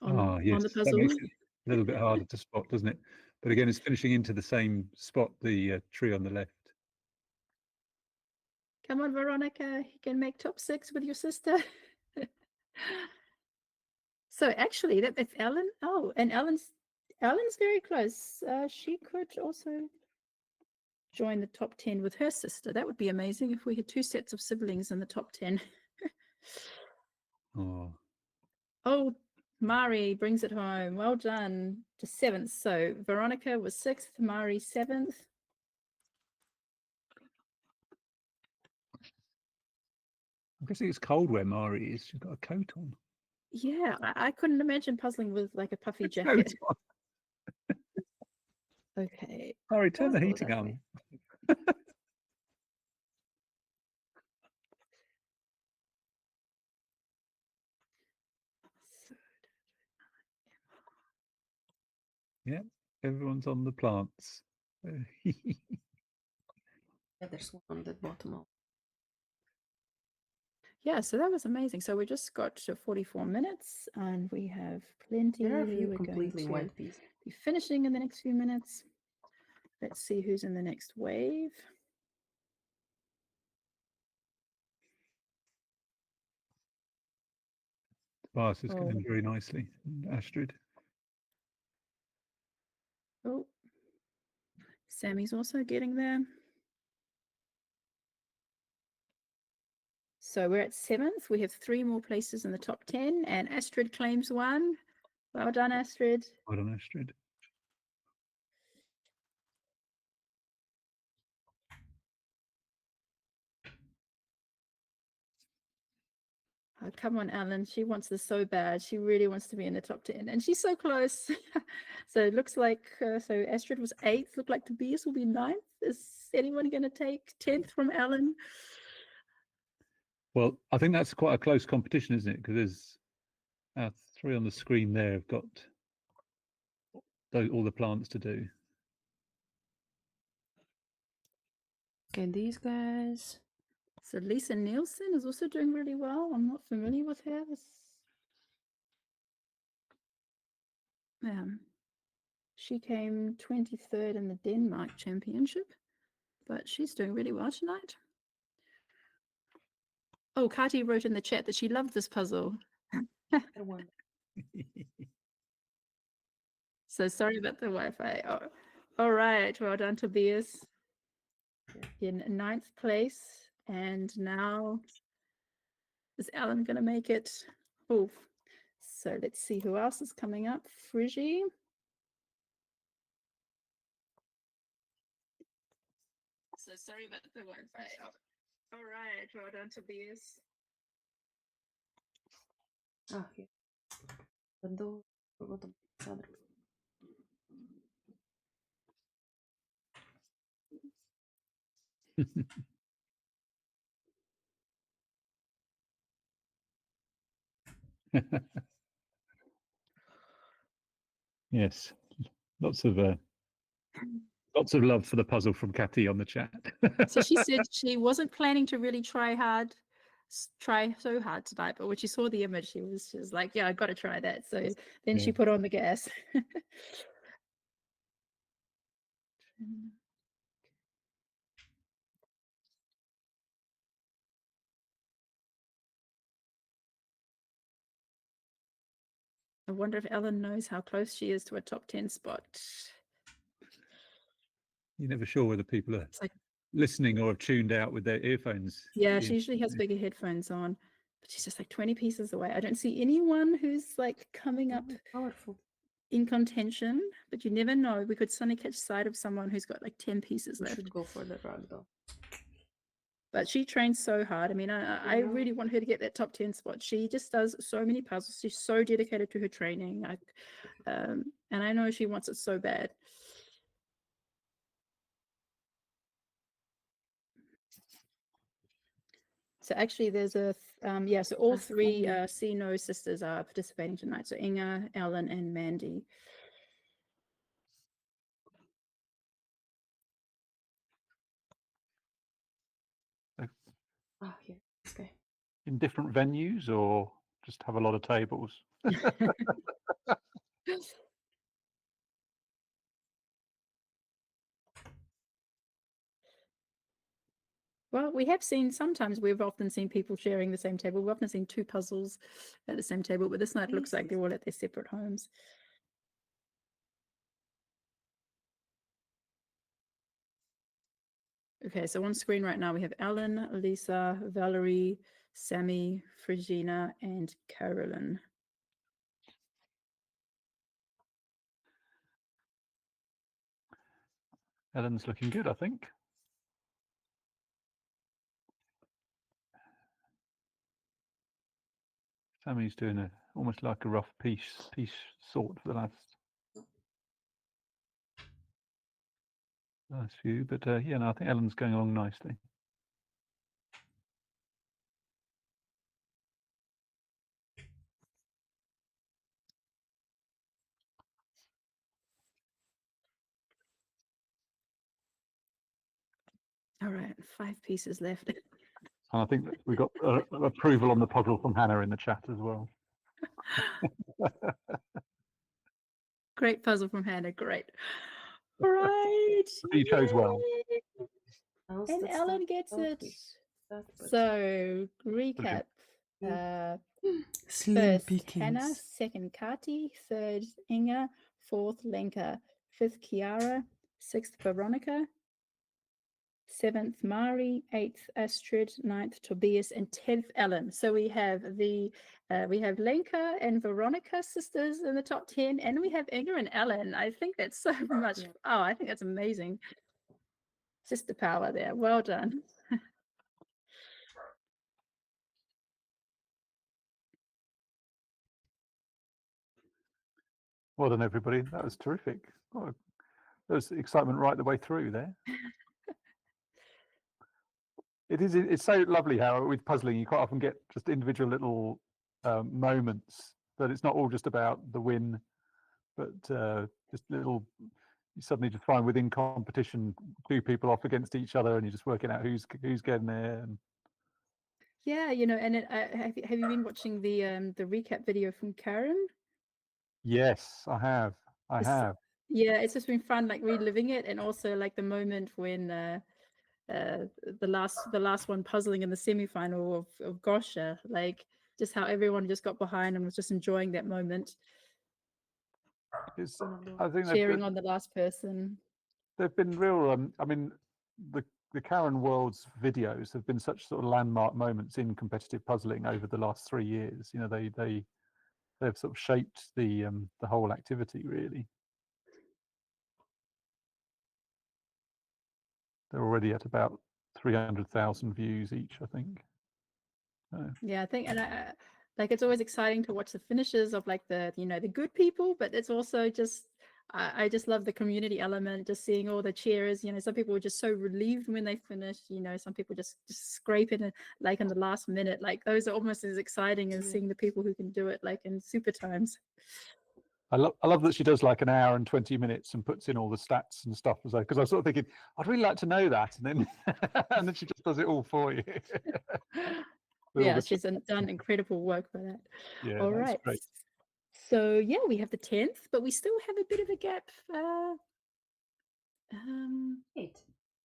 Yes, the that puzzle. makes it a little bit harder to spot, doesn't it? But again, it's finishing into the same spot, the tree on the left. Come on, Veronica, you can make top 6 with your sister. So actually, that if Ellen, and Ellen's very close. She could also join the top 10 with her sister. That would be amazing if we had 2 sets of siblings in the top 10. Oh, Oh, Mari brings it home. Well done to 7th. So Veronica was 6th, Mari 7th. I'm guessing it's cold where Mari is. She's got a coat on. Yeah, I couldn't imagine puzzling with like a puffy Coat jacket. on. Okay. Mari, turn the Puzzle heating that on. way. Yeah, everyone's on the plants. Yeah, there's one on the bottom of. Yeah, so that was amazing. So we just got to 44 minutes and we have plenty. There are a few We're going completely to white pieces. be finishing in the next few minutes. Let's see who's in the next wave. Tobias is going very nicely. And Astrid. Oh, Sammy's also getting there. So we're at 7th. We have 3 more places in the top 10 and Astrid claims 1. Well done, Astrid. Well done, Astrid. Oh, come on, Ellen. She wants this so bad. She really wants to be in the top 10. And she's so close. So it looks like, so Astrid was 8th. Look like Tobias will be 9th. Is anyone going to take 10th from Ellen? Well, I think that's quite a close competition, isn't it? Because there's 3 on the screen there have got all the plants to do. Okay, these guys. So Lisa Nielsen is also doing really well. I'm not familiar with her. She came 23rd in the Denmark Championship, but she's doing really well tonight. Oh, Kati wrote in the chat that she loved this puzzle. So sorry about the Wi-Fi. Oh, all right, well done, Tobias. In 9th place. And now is Alan going to make it? Oh, so let's see who else is coming up. Friggy. So sorry about the Wi-Fi. Oh, all right, well done, Tobias. Ah, here. Forgot the other. Yes, lots of love for the puzzle from Cathy on the chat. So she said she wasn't planning to really try so hard tonight, but when she saw the image, she was like, yeah, I got to try that. So then she put on the gas. I wonder if Ellen knows how close she is to a top 10 spot. You're never sure whether people are listening or have tuned out with their earphones. Yeah, she usually has bigger headphones on, but she's just like 20 pieces away. I don't see anyone who's like coming up Powerful. in contention, but you never know. We could suddenly catch sight of someone who's got like 10 pieces left. Should go for the rug though. But she trains so hard. I mean, I really want her to get that top 10 spot. She just does so many puzzles. She's so dedicated to her training. And I know she wants it so bad. So actually there's a, so all 3 See No sisters are participating tonight. So Inga, Ellen, and Mandy. Ah, here. Okay. In different venues or just have a lot of tables? Well, we have seen, sometimes we've often seen people sharing the same table. We've often seen 2 puzzles at the same table, but this night it looks like they're all at their separate homes. Okay, so on screen right now we have Alan, Lisa, Valerie, Sammy, Frigina, and Carolyn. Ellen's looking good, I think. Sammy's doing almost like a rough piece sort for the last few, but yeah, no, I think Ellen's going along nicely. All right, 5 pieces left. And I think that we got approval on the puzzle from Hannah in the chat as well. Great puzzle from Hannah, great. All right. You chose well. And Ellen gets it. So recap. Slim First pickings. Hannah, second Kati, third Inga, fourth Lenka, fifth Kiara, sixth Veronica, 7th Mari, 8th Astrid, 9th Tobias, and 10th Ellen. So we have we have Lenka and Veronica sisters in the top 10, and we have Inga and Ellen. I think that's so much. Yeah. Oh, I think that's amazing. Sister power there. Well done. Well done, everybody. That was terrific. Oh, there was excitement right the way through there. It's so lovely how with puzzling you quite often get just individual little moments, that it's not all just about the win, but just little, you suddenly just find within competition 2 people off against each other and you're just working out who's getting there. And Yeah, you know, and have you been watching the recap video from Karen? yes, I have. Yeah, it's just been fun, like reliving it, and also like the moment when the last one puzzling in the semifinal of Gosha, like just how everyone just got behind and was just enjoying that moment, I think cheering on the last person. they've been real. I mean, the Karen Worlds videos have been such sort of landmark moments in competitive puzzling over the last 3 years. You know, they've sort of shaped the whole activity really. They're already at about 300,000 views each, I think. Yeah, I think, and I like, it's always exciting to watch the finishes of like the the good people, but it's also just I just love the community element, just seeing all the cheers. You know, some people were just so relieved when they finished. You know, some people just scraping it like in the last minute. Like those are almost as exciting as seeing the people who can do it like in super times. I love that she does like an hour and 20 minutes and puts in all the stats and stuff, because I was sort of thinking I'd really like to know that, and then and then she just does it all for you. Yeah, she's done incredible work for that. Yeah, All that's right. great. So yeah, we have the 10th, but we still have a bit of a gap. Wait,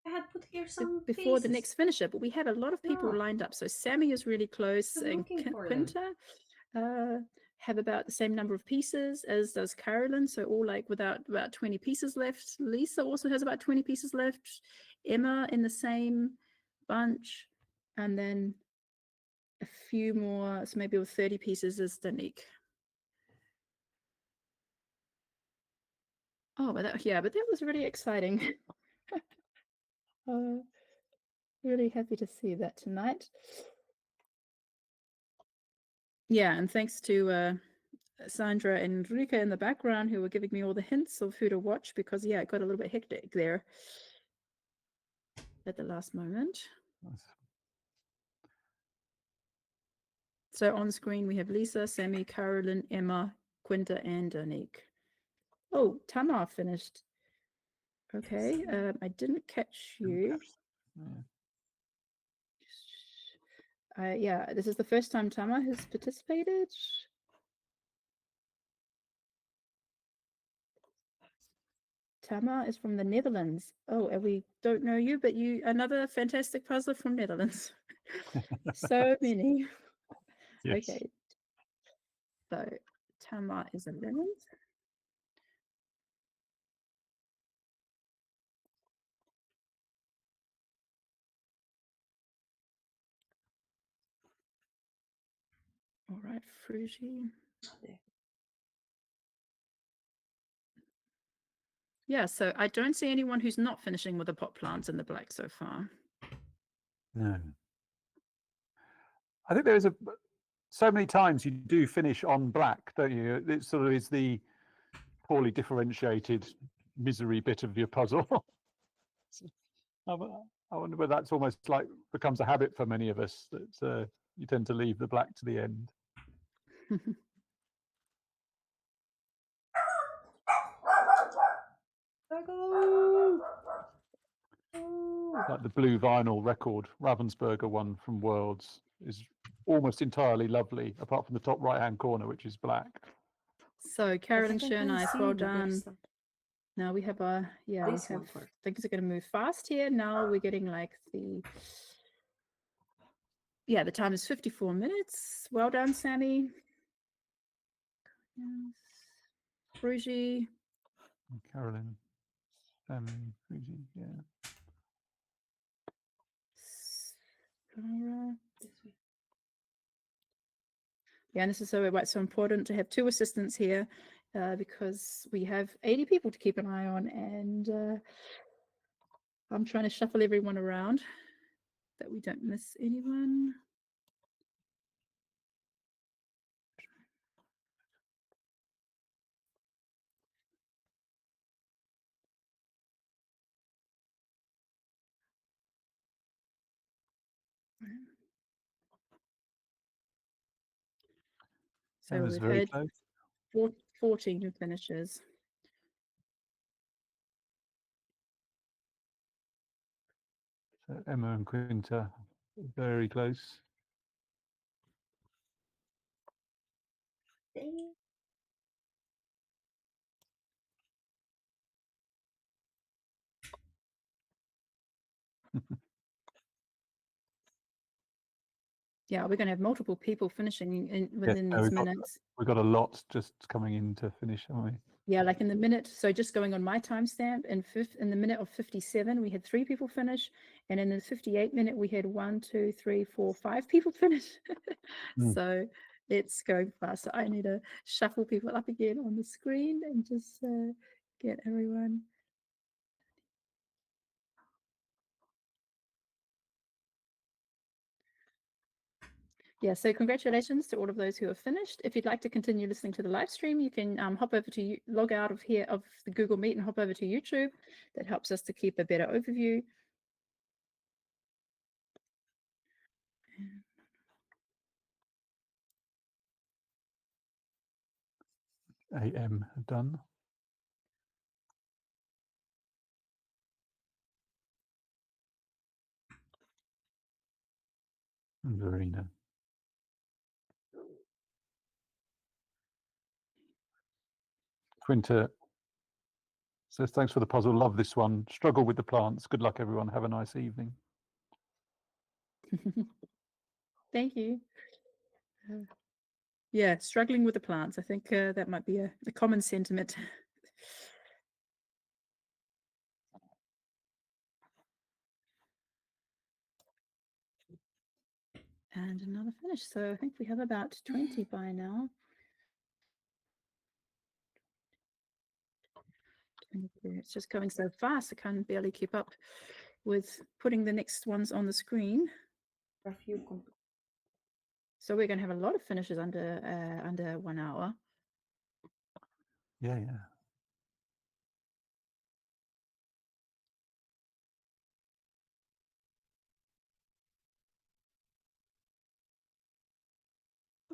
I had put here some Before the pieces. next finisher, but we have a lot of people lined up. So Sammy is really close, I'm and looking for Quinta have about the same number of pieces as does Carolyn. So all like about 20 pieces left. Lisa also has about 20 pieces left. Emma in the same bunch, and then a few more, so maybe with 30 pieces is Danique. Oh, but that was really exciting. Really happy to see that tonight. Yeah, and thanks to Sandra and Rika in the background who were giving me all the hints of who to watch, because yeah, it got a little bit hectic there at the last moment. So on screen we have Lisa, Sammy, Carolyn, Emma, Quinta, and Danique. Oh, Tamar finished. Okay, I didn't catch you. Yeah, this is the first time Tamar has participated. Tamar is from the Netherlands. Oh, and we don't know you, but you another fantastic puzzler from Netherlands. So many. Yes. Okay. So Tamar is 11th. All right, Fruity. Yeah, so I don't see anyone who's not finishing with the pot plants in the black so far. No. I think there is so many times you do finish on black, don't you? It sort of is the poorly differentiated misery bit of your puzzle. I wonder whether that's almost like becomes a habit for many of us, that you tend to leave the black to the end. Like the blue vinyl record, Ravensburger one from Worlds, is almost entirely lovely, apart from the top right-hand corner, which is black. So Carolyn Shernice, well done. Now we have things are going to move fast here. Now we're getting like the time is 54 minutes. Well done, Sammy. Yes. Fruity. Carolyn, Sammy, Fruity, yeah. Yeah, and this is so important to have 2 assistants here, because we have 80 people to keep an eye on, and I'm trying to shuffle everyone around that we don't miss anyone. So Emma's we've very had close. 14 finishes. So Emma and Quinta very close. Yeah, we're going to have multiple people finishing within no, these minutes. We've got a lot just coming in to finish, haven't we? Yeah, like in the minute, so just going on my timestamp, in the minute of 57, we had 3 people finish, and in the 58-minute, we had 1, 2, 3, 4, 5 people finish. So it's going fast. So I need to shuffle people up again on the screen and just get everyone. Yeah, so congratulations to all of those who have finished. If you'd like to continue listening to the live stream, you can hop over to log out of here of the Google Meet and hop over to YouTube. That helps us to keep a better overview. AM done. And Verena. Quinta says, thanks for the puzzle. Love this one. Struggle with the plants. Good luck, everyone. Have a nice evening. Thank you. Yeah, struggling with the plants. I think that might be a common sentiment. And another finish. So I think we have about 20 by now. 23. It's just going so fast. I can barely keep up with putting the next ones on the screen. A few complete. So we're going to have a lot of finishes under 1 hour. Yeah.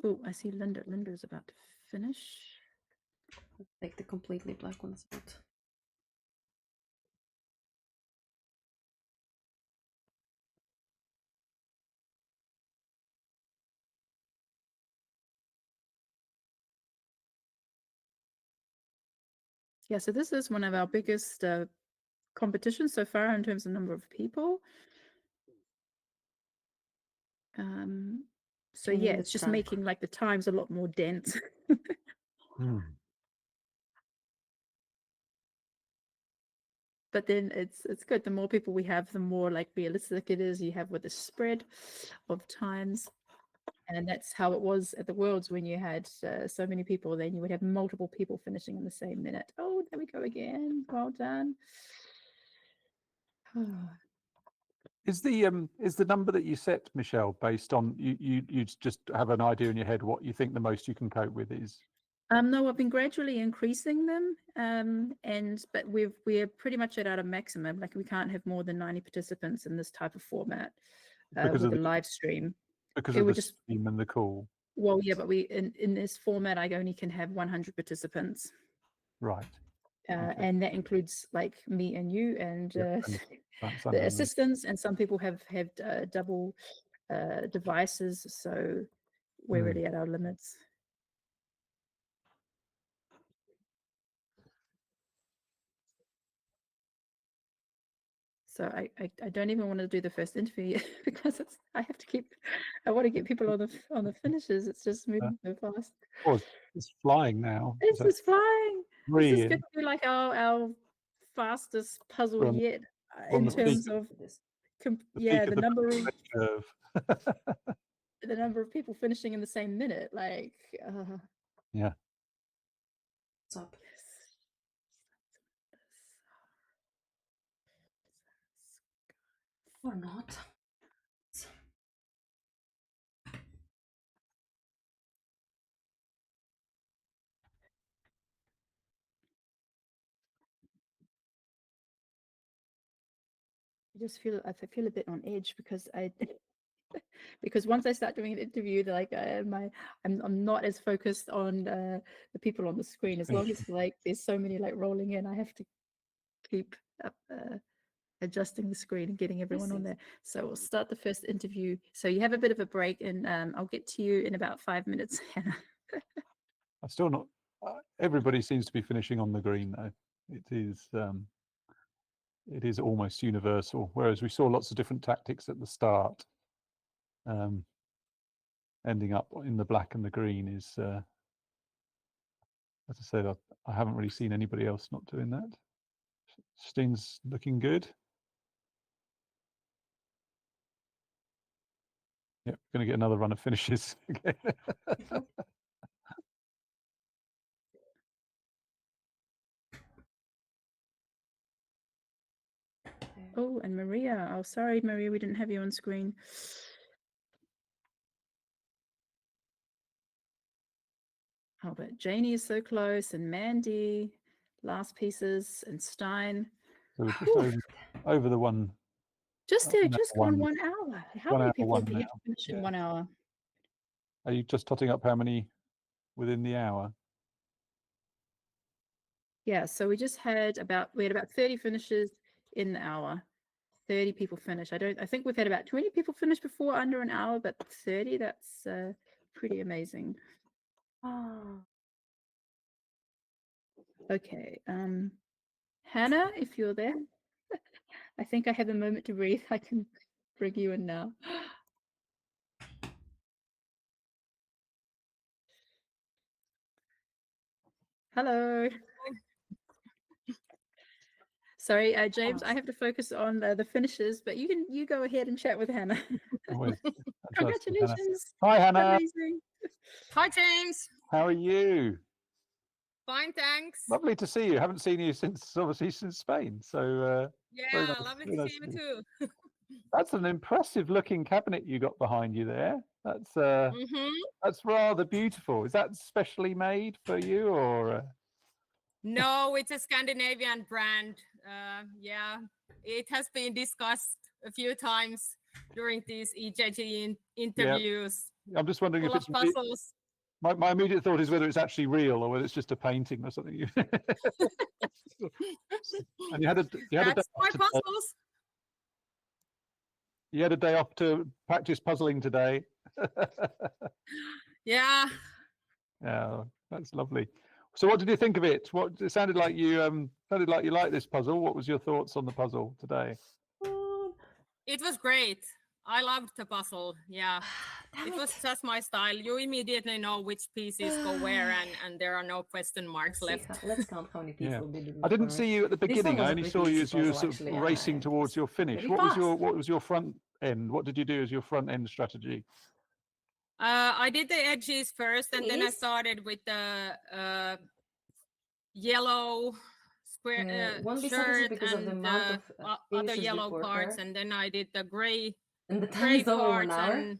Oh, I see Linda. Linda's about to finish. Take the completely black ones out. Yeah, so this is one of our biggest competitions so far in terms of number of people. So yeah, it's just making like the times a lot more dense. But then it's good. The more people we have, the more like realistic it is. You have with the spread of times, and that's how it was at the Worlds when you had so many people. Then you would have multiple people finishing in the same minute. Oh, there we go again. Well done. Is the number that you set, Michelle, based on you just have an idea in your head what you think the most you can cope with is? No, I've been gradually increasing them, but we're pretty much at our maximum. Like we can't have more than 90 participants in this type of format with the live stream. Because of the stream and the call. Well, yeah, but in this format, I only can have 100 participants. Right. And that includes like me and you and the assistants, and some people have double devices, so we're really at our limits. So I don't even want to do the first interview yet because I want to get people on the finishes. It's just moving so fast. Oh, it's flying now. This is flying. This is going to be like our fastest puzzle yet in terms of the number of the number of people finishing in the same minute. Like yeah. What's up? Or not. I feel a bit on edge because Because once I start doing an interview, they're like, I'm not as focused on the people on the screen. As long as like there's so many like rolling in, I have to keep up, adjusting the screen and getting everyone on there. So we'll start the first interview. So you have a bit of a break, and I'll get to you in about 5 minutes, Hannah. I'm still not. Everybody seems to be finishing on the green though. It is almost universal. Whereas we saw lots of different tactics at the start. Ending up in the black and the green is, as I said, I haven't really seen anybody else not doing that. Steen's looking good. Yep, going to get another run of finishes again. Oh, and Maria. Oh, sorry, Maria, we didn't have you on screen. Oh, but Janie is so close, and Mandy, last pieces, and Stein. So we're just over the one. Just gone 1 hour. How many people have you finished in 1 hour? Are you just totting up how many within the hour? Yeah, so we had about 30 finishes in the hour. 30 people finish. I think we've had about 20 people finish before under an hour, but 30, that's pretty amazing. Okay, Hannah, if you're there, I think I have a moment to breathe. I can bring you in now. Hello. Sorry, James, I have to focus on the finishes, but you go ahead and chat with Hannah. Congratulations. Hi, Hannah. Amazing. Hi, James. How are you? Fine, thanks. Lovely to see you. Haven't seen you since Spain. So yeah, lovely to see you too. That's an impressive looking cabinet you got behind you there. That's rather beautiful. Is that specially made for you, or? No, it's a Scandinavian brand. Yeah, it has been discussed a few times during these EJG interviews. Yeah. I'm just wondering if it's puzzles. My immediate thought is whether it's actually real or whether it's just a painting or something. And you had a That's my puzzles. You had a day off to practice puzzling today. Yeah. Yeah, that's lovely. So, what did you think of it? It sounded like you liked this puzzle. What was your thoughts on the puzzle today? It was great. I loved the puzzle. Yeah, it was just my style. You immediately know which pieces go where, and there are no question marks left. Let's count how many people did it. I didn't see you at the beginning. I only saw you as you were sort of racing towards your finish. What was your front end? What did you do as your front end strategy? I did the edges first, and then I started with the yellow square shirt and other yellow parts, and then I did the gray parts and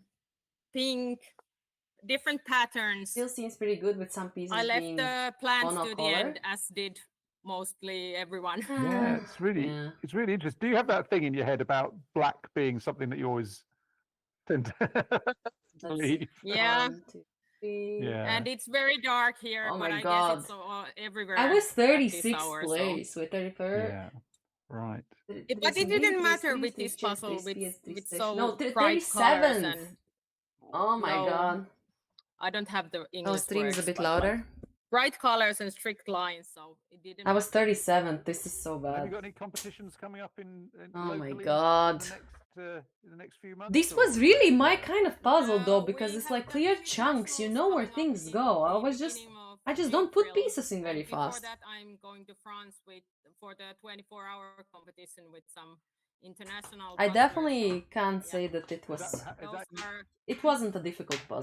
pink, different patterns. Still seems pretty good with some pieces. I left the plans to the end, as did mostly everyone. Yeah, it's really interesting. Do you have that thing in your head about black being something that you always tend to believe? Yeah. 1, 2, 3. Yeah, and it's very dark here, Oh but my I God. guess it's everywhere. I was 36th place with 34. Yeah, right. But it didn't matter with this puzzle with so bright 37th. colors and oh my God. I don't have the English string is a bit but louder. like bright colors and strict lines, so it didn't. I was 37th. This is so bad. Have you got any competitions coming up in oh my God. In the next few months? This was really my kind of puzzle though, because it's like clear chunks. You know where things go. I just don't put pieces in very fast. Before that, I'm going to France for the 24-hour competition with some international. I definitely can't say that it was. It wasn't a difficult puzzle.